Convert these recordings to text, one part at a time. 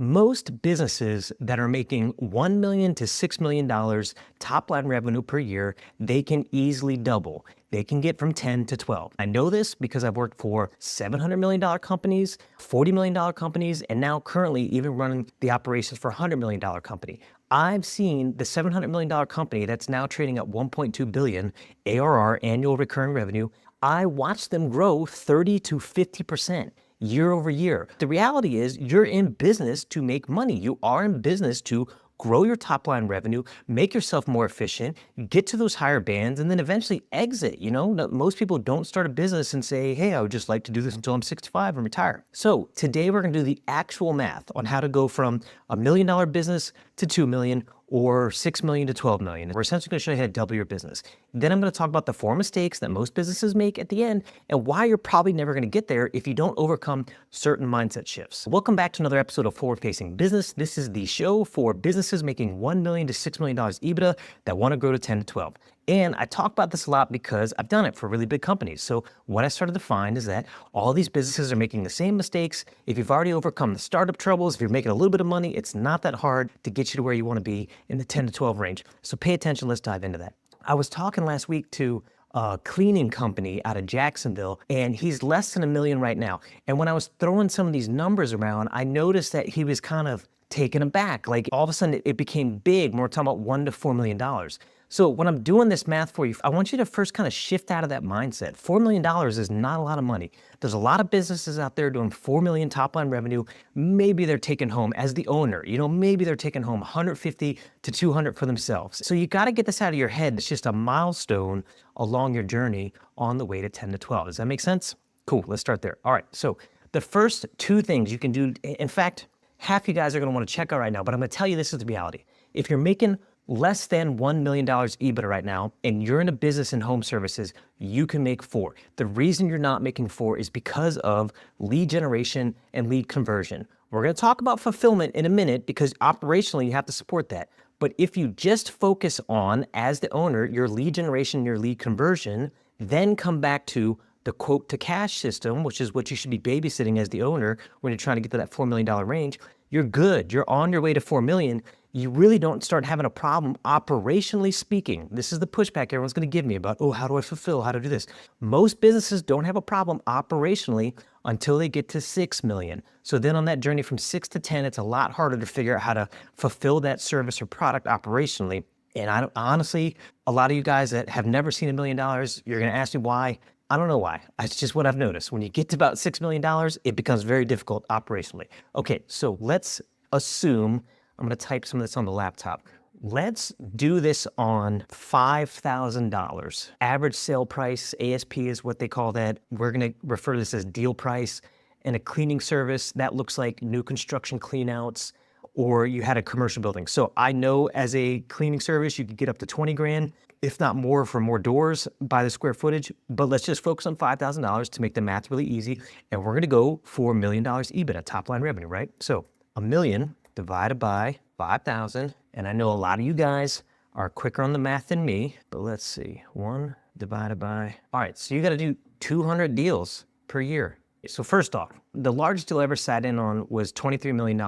Most businesses that are making $1 million to $6 million top line revenue per year, they can easily double. They can get from 10 to 12. I know this because I've worked for $700 million companies, $40 million companies, and now currently even running the operations for a $100 million company. I've seen the $700 million company that's now trading at 1.2 billion ARR, annual recurring revenue. I watched them grow 30 to 50% year over year. The reality is you're in business to make money. You are in business to grow your top line revenue, make yourself more efficient, get to those higher bands, and then eventually exit. Most people don't start a business and say, hey, I would just like to do this until I'm 65 and retire. So today we're gonna do the actual math on how to go from $1 million business to 2 million or 6 million to 12 million. We're essentially gonna show you how to double your business. Then I'm gonna talk about the 4 mistakes that most businesses make at the end and why you're probably never gonna get there if you don't overcome certain mindset shifts. Welcome back to another episode of Forward Facing Business. This is the show for businesses making $1 million to $6 million EBITDA that wanna grow to 10 to 12. And I talk about this a lot because I've done it for really big companies. So what I started to find is that all these businesses are making the same mistakes. If you've already overcome the startup troubles, if you're making a little bit of money, it's not that hard to get you to where you want to be in the 10 to 12 range. So pay attention. Let's dive into that. I was talking last week to a cleaning company out of Jacksonville, and he's less than $1 million right now. And when I was throwing some of these numbers around, I noticed that he was kind of taken aback. Like all of a sudden it became big. We're talking about $1 to $4 million. So when I'm doing this math for you, I want you to first kind of shift out of that mindset. $4 million is not a lot of money. There's a lot of businesses out there doing 4 million top line revenue. Maybe they're taking home as the owner, maybe they're taking home 150 to 200 for themselves. So you got to get this out of your head. It's just a milestone along your journey on the way to 10 to 12. Does that make sense? Cool. Let's start there. All right. So the first 2 things you can do, in fact, half you guys are going to want to check out right now, but I'm going to tell you this is the reality. If you're making less than $1 million EBITDA right now, and you're in a business in home services, you can make 4. The reason you're not making 4 is because of lead generation and lead conversion. We're gonna talk about fulfillment in a minute because operationally you have to support that. But if you just focus on, as the owner, your lead generation, your lead conversion, then come back to the quote to cash system, which is what you should be babysitting as the owner when you're trying to get to that $4 million range, you're good. You're on your way to 4 million. You really don't start having a problem operationally speaking. This is the pushback everyone's going to give me about, oh, how do I fulfill? How to do this? Most businesses don't have a problem operationally until they get to 6 million. So then on that journey from 6 to 10, it's a lot harder to figure out how to fulfill that service or product operationally. And honestly, a lot of you guys that have never seen $1 million, you're going to ask me why. I don't know why. It's just what I've noticed. When you get to about $6 million, it becomes very difficult operationally. Okay, so let's assume, I'm gonna type some of this on the laptop. Let's do this on $5,000. Average sale price, ASP is what they call that. We're gonna refer to this as deal price. And a cleaning service, that looks like new construction cleanouts, or you had a commercial building. So I know as a cleaning service, you could get up to 20 grand, if not more, for more doors by the square footage. But let's just focus on $5,000 to make the math really easy. And we're gonna go for $1 million EBITDA, top line revenue, right? So 1 million divided by 5,000. And I know a lot of you guys are quicker on the math than me, but let's see, 1 divided by, all right, so you gotta do 200 deals per year. So first off, the largest deal I ever sat in on was $23 million.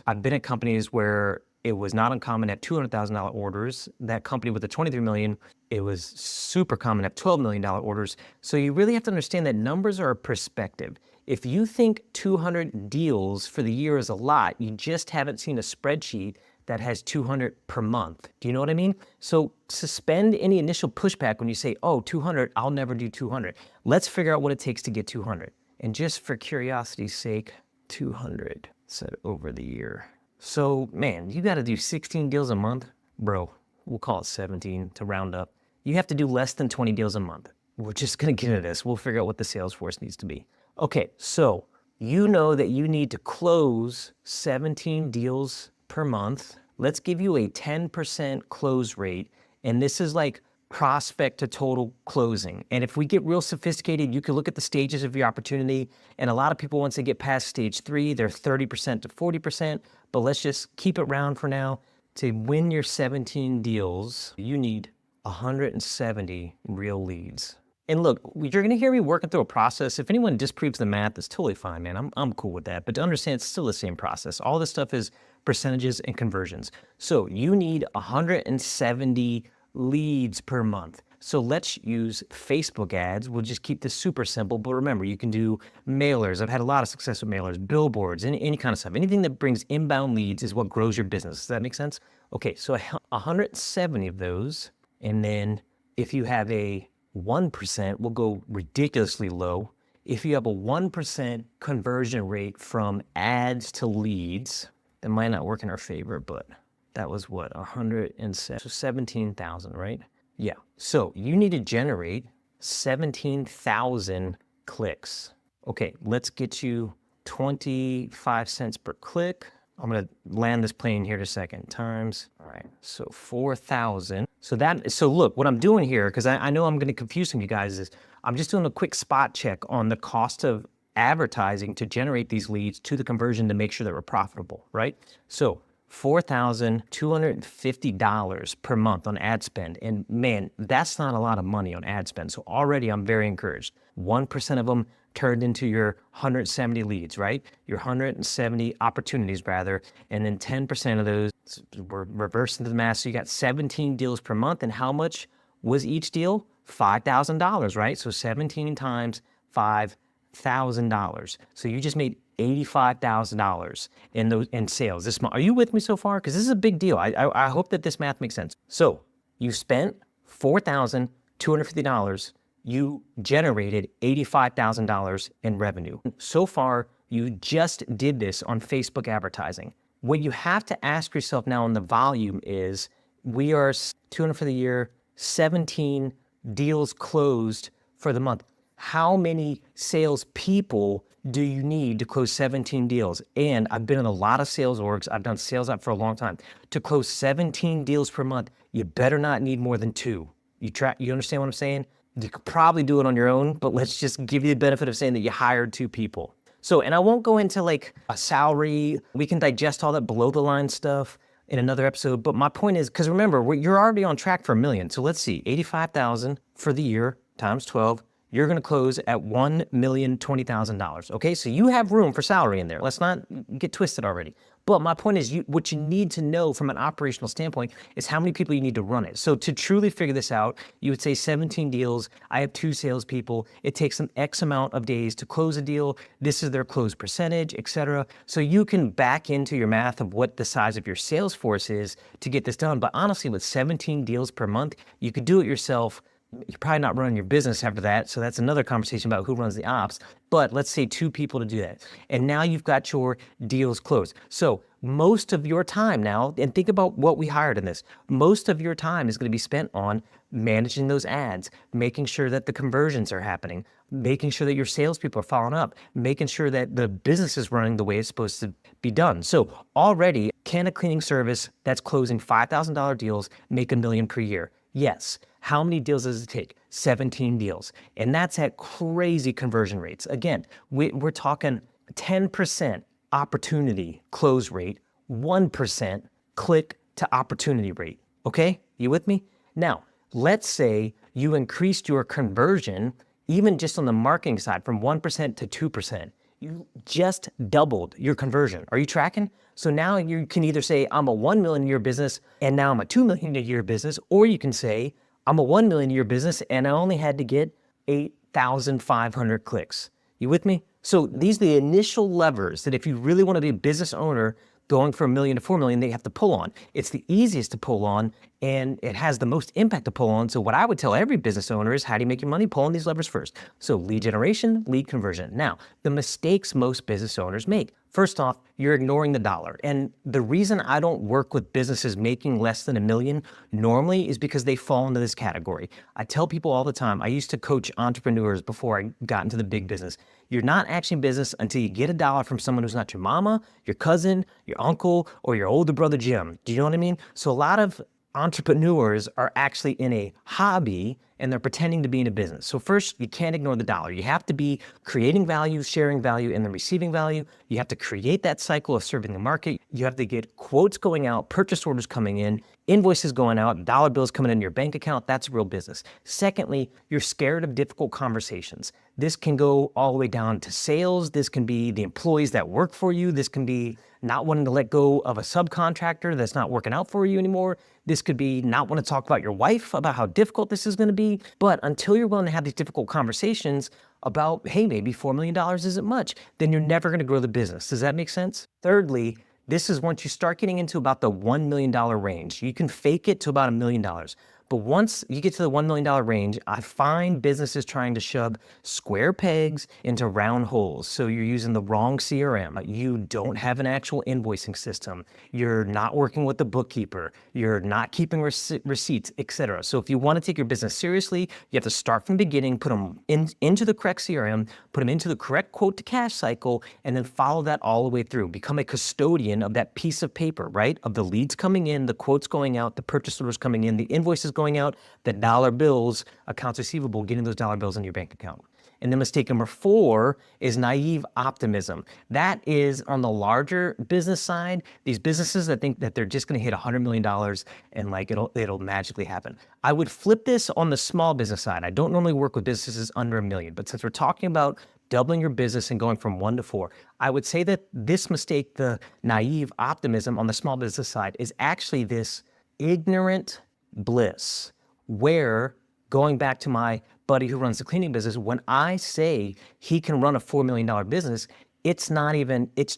I've been at companies where it was not uncommon at $200,000 orders. That company with the 23 million, it was super common at $12 million orders. So you really have to understand that numbers are a perspective. If you think 200 deals for the year is a lot, you just haven't seen a spreadsheet that has 200 per month. Do you know what I mean? So suspend any initial pushback when you say, oh, 200, I'll never do 200. Let's figure out what it takes to get 200. And just for curiosity's sake, 200 set over the year. So man, you got to do 16 deals a month. Bro, we'll call it 17 to round up. You have to do less than 20 deals a month. We're just going to get into this. We'll figure out what the sales force needs to be. Okay, so you know that you need to close 17 deals per month. Let's give you a 10% close rate. And this is like prospect to total closing. And if we get real sophisticated, you can look at the stages of your opportunity. And a lot of people, once they get past stage 3, they're 30% to 40%. But let's just keep it round for now. To win your 17 deals, you need 170 real leads. And look, you're going to hear me working through a process. If anyone disproves the math, that's totally fine, man. I'm cool with that. But to understand, it's still the same process. All this stuff is percentages and conversions. So you need 170 leads per month. So let's use Facebook ads. We'll just keep this super simple. But remember, you can do mailers. I've had a lot of success with mailers, billboards, any kind of stuff. Anything that brings inbound leads is what grows your business. Does that make sense? Okay, so 170 of those. And then if you have a 1%, we'll go ridiculously low. If you have a 1% conversion rate from ads to leads, that might not work in our favor, but that was what, 107, so 17,000, right? Yeah, so you need to generate 17,000 clicks. Okay, let's get you 25 cents per click. I'm gonna land this plane here in a second, times, all right, so 4,000. So look, what I'm doing here, because I know I'm gonna confuse some of you guys, is I'm just doing a quick spot check on the cost of advertising to generate these leads to the conversion to make sure that we're profitable, right? So $4,250 per month on ad spend. And man, that's not a lot of money on ad spend. So already I'm very encouraged. 1% of them turned into your 170 leads, right? Your 170 opportunities rather. And then 10% of those, we're reversing the math. So you got 17 deals per month. And how much was each deal? $5,000, right? So 17 times $5,000. So you just made $85,000 in sales this month. Are you with me so far? Because this is a big deal. I hope that this math makes sense. So you spent $4,250. You generated $85,000 in revenue. So far, you just did this on Facebook advertising. What you have to ask yourself now on the volume is, we are 200 for the year, 17 deals closed for the month. How many salespeople do you need to close 17 deals? And I've been in a lot of sales orgs. I've done sales up for a long time. To close 17 deals per month, you better not need more than 2. You understand what I'm saying? You could probably do it on your own, but let's just give you the benefit of saying that you hired 2 people. So, and I won't go into like a salary. We can digest all that below the line stuff in another episode. But my point is, because remember, you're already on track for $1 million. So let's see, 85,000 for the year times 12. You're going to close at $1,020,000. Okay, so you have room for salary in there. Let's not get twisted already. But my point is, what you need to know from an operational standpoint is how many people you need to run it. So to truly figure this out, you would say 17 deals. I have 2 salespeople. It takes them X amount of days to close a deal. This is their close percentage, etc. So you can back into your math of what the size of your sales force is to get this done. But honestly, with 17 deals per month, you could do it yourself. You're probably not running your business after that, so that's another conversation about who runs the ops. But let's say 2 people to do that. And now you've got your deals closed. So most of your time now, and think about what we hired in this, most of your time is going to be spent on managing those ads, making sure that the conversions are happening, making sure that your salespeople are following up, making sure that the business is running the way it's supposed to be done. So already, can a cleaning service that's closing $5,000 deals make $1 million per year? Yes. How many deals does it take? 17 deals. And that's at crazy conversion rates. Again, we're talking 10% opportunity close rate, 1% click to opportunity rate. Okay? You with me? Now, let's say you increased your conversion, even just on the marketing side, from 1% to 2%. You just doubled your conversion. Are you tracking? So now you can either say, I'm a $1 million a year business and now I'm a $2 million a year business, or you can say, I'm a $1 million a year business and I only had to get 8,500 clicks. You with me? So these are the initial levers that if you really want to be a business owner going from $1 million to $4 million, they have to pull on. It's the easiest to pull on and it has the most impact to pull on. So what I would tell every business owner is, how do you make your money? Pull on these levers first. So lead generation, lead conversion. Now, the mistakes most business owners make. First off, you're ignoring the dollar. And the reason I don't work with businesses making less than $1 million normally is because they fall into this category. I tell people all the time, I used to coach entrepreneurs before I got into the big business. You're not actually in business until you get $1 from someone who's not your mama, your cousin, your uncle, or your older brother Jim. Do you know what I mean? So a lot of entrepreneurs are actually in a hobby and they're pretending to be in a business. So first, you can't ignore the dollar. You have to be creating value, sharing value, and then receiving value. You have to create that cycle of serving the market. You have to get quotes going out, purchase orders coming in, invoices going out, dollar bills coming in your bank account. That's real business. Secondly, you're scared of difficult conversations. This can go all the way down to sales. This can be the employees that work for you. This can be not wanting to let go of a subcontractor that's not working out for you anymore. This could be not want to talk about your wife, about how difficult this is going to be. But until you're willing to have these difficult conversations about, hey, maybe $4 million isn't much, then you're never going to grow the business. Does that make sense? Thirdly, this is once you start getting into about the $1 million range. You can fake it to about $1 million. But once you get to the $1 million range, I find businesses trying to shove square pegs into round holes. So you're using the wrong CRM. You don't have an actual invoicing system. You're not working with the bookkeeper. You're not keeping receipts, etc. So if you want to take your business seriously, you have to start from the beginning, put them into the correct CRM, put them into the correct quote to cash cycle, and then follow that all the way through. Become a custodian of that piece of paper, right? Of the leads coming in, the quotes going out, the purchase orders coming in, the invoices going out, the dollar bills, accounts receivable, getting those dollar bills into your bank account. And then mistake number 4 is naive optimism. That is on the larger business side, these businesses that think that they're just gonna hit $100 million and like it'll magically happen. I would flip this on the small business side. I don't normally work with businesses under $1 million, but since we're talking about doubling your business and going from 1 to 4, I would say that this mistake, the naive optimism on the small business side, is actually this ignorant bliss, where, going back to my buddy who runs the cleaning business, when I say he can run a $4 million business, it's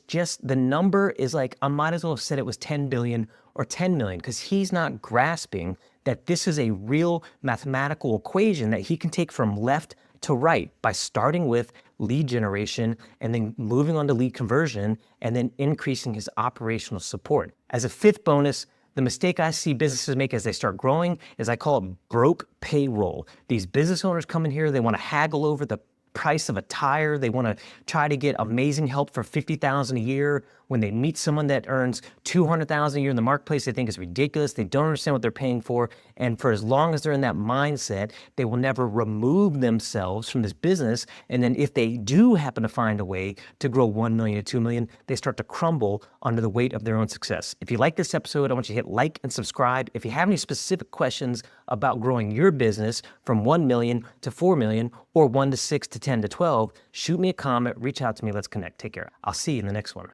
just the number is like, I might as well have said it was 10 billion or 10 million, because he's not grasping that this is a real mathematical equation that he can take from left to right by starting with lead generation and then moving on to lead conversion and then increasing his operational support. As a 5th bonus, the mistake I see businesses make as they start growing is I call it broke payroll. These business owners come in here, they want to haggle over the price of a tire. They want to try to get amazing help for $50,000 a year. When they meet someone that earns $200,000 a year in the marketplace, they think it's ridiculous. They don't understand what they're paying for. And for as long as they're in that mindset, they will never remove themselves from this business. And then if they do happen to find a way to grow 1 million to 2 million, they start to crumble under the weight of their own success. If you like this episode, I want you to hit like and subscribe. If you have any specific questions about growing your business from 1 million to 4 million or 1 to 6 to 10 to 12, shoot me a comment, reach out to me, let's connect. Take care. I'll see you in the next one.